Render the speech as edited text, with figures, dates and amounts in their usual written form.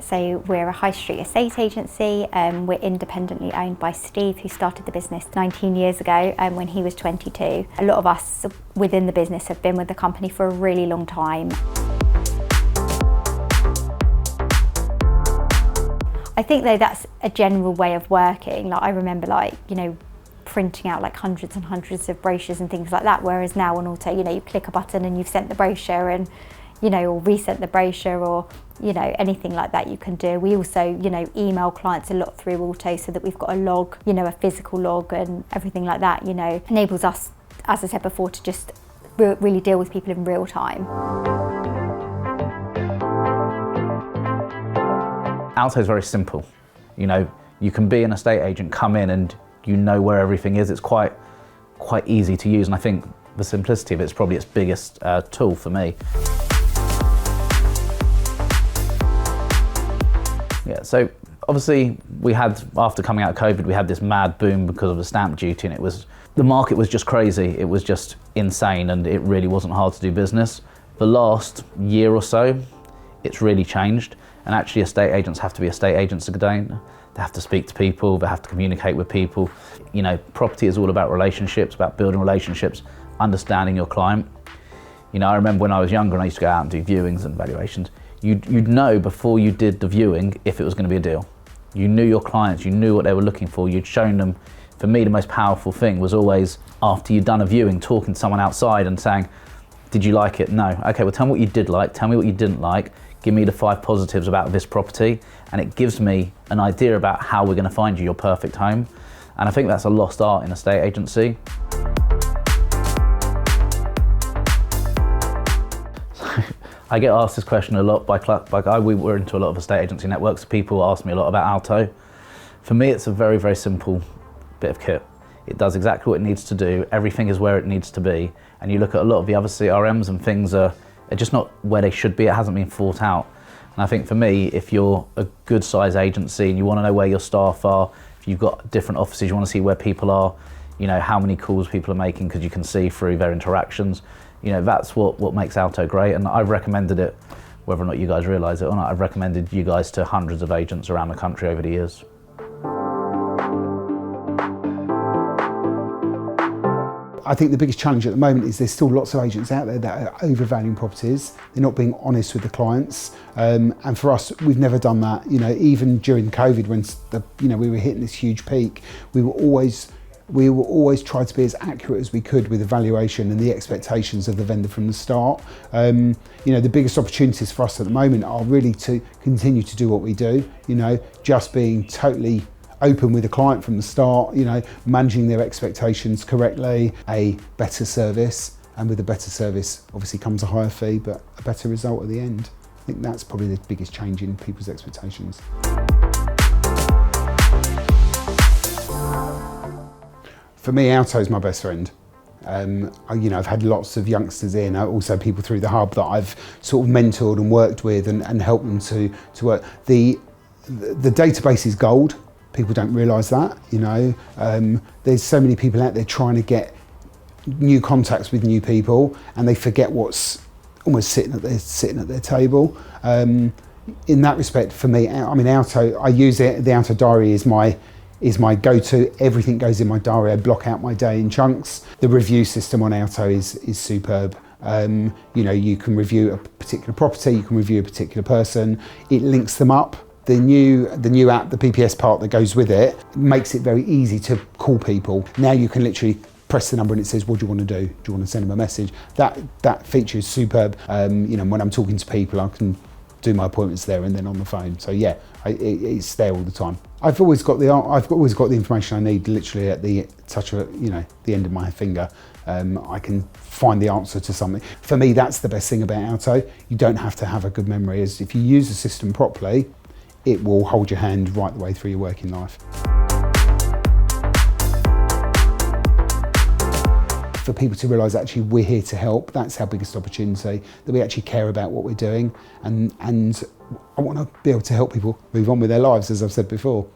So we're a high street estate agency. We're independently owned by Steve, who started the business 19 years ago when he was 22. A lot of us within the business have been with the company for a really long time. I think though that's a general way of working. Like I remember printing out like hundreds and hundreds of brochures and things like that, whereas now on Alto, you click a button and you've sent the brochure and or resent the brochure or, anything like that you can do. We also, email clients a lot through Alto so that we've got a log, a physical log and everything like that, enables us, as I said before, to just really deal with people in real time. Alto is very simple. You can be an estate agent, come in and where everything is. It's quite easy to use, and I think the simplicity of it is probably its biggest tool for me. Yeah, so obviously after coming out of COVID, we had this mad boom because of the stamp duty, and the market was just crazy. It was just insane, and it really wasn't hard to do business. The last year or so, it's really changed, and actually estate agents have to be estate agents again. They have to speak to people, they have to communicate with people. Property is all about relationships, about building relationships, understanding your client. I remember when I was younger and I used to go out and do viewings and valuations, you'd know before you did the viewing if it was going to be a deal. You knew your clients, you knew what they were looking for, you'd shown them. For me, the most powerful thing was always after you'd done a viewing, talking to someone outside and saying, did you like it? No. Okay, well tell me what you did like, tell me what you didn't like, give me the 5 positives about this property, and it gives me an idea about how we're going to find you your perfect home. And I think that's a lost art in estate agency. I get asked this question a lot we were into a lot of estate agency networks. People ask me a lot about Alto. For me, it's a very, very simple bit of kit. It does exactly what it needs to do. Everything is where it needs to be. And you look at a lot of the other CRMs and things are just not where they should be. It hasn't been thought out. And I think for me, if you're a good size agency and you want to know where your staff are, if you've got different offices, you want to see where people are, how many calls people are making because you can see through their interactions. That's what makes Alto great, and I've recommended it, whether or not you guys realise it or not, I've recommended you guys to hundreds of agents around the country over the years. I think the biggest challenge at the moment is there's still lots of agents out there that are overvaluing properties. They're not being honest with the clients. And for us, we've never done that. Even during COVID when we were hitting this huge peak, we were always try to be as accurate as we could with the valuation and the expectations of the vendor from the start. The biggest opportunities for us at the moment are really to continue to do what we do, just being totally open with the client from the start, managing their expectations correctly, a better service, and with a better service obviously comes a higher fee, but a better result at the end. I think that's probably the biggest change in people's expectations. For me, Alto is my best friend. I've had lots of youngsters in, also people through the hub that I've sort of mentored and worked with and helped them to work. The database is gold. People don't realise that, There's so many people out there trying to get new contacts with new people, and they forget what's almost sitting at their table. In that respect, for me, Alto, I use it. The Alto diary is my go-to. Everything goes in my diary. I block out my day in chunks. The review system on Alto is superb. You can review a particular property, you can review a particular person. It links them up. The new app, the PPS part that goes with it, makes it very easy to call people. Now you can literally press the number and it says, what do you want to do? Do you want to send them a message? That feature is superb. When I'm talking to people, I can do my appointments there and then on the phone. So yeah, it's there all the time. I've always got the information I need literally at the touch of the end of my finger. I can find the answer to something. For me, that's the best thing about Alto. You don't have to have a good memory. As if you use the system properly, it will hold your hand right the way through your working life. For people to realise actually we're here to help, that's our biggest opportunity, that we actually care about what we're doing, and I want to be able to help people move on with their lives, as I've said before.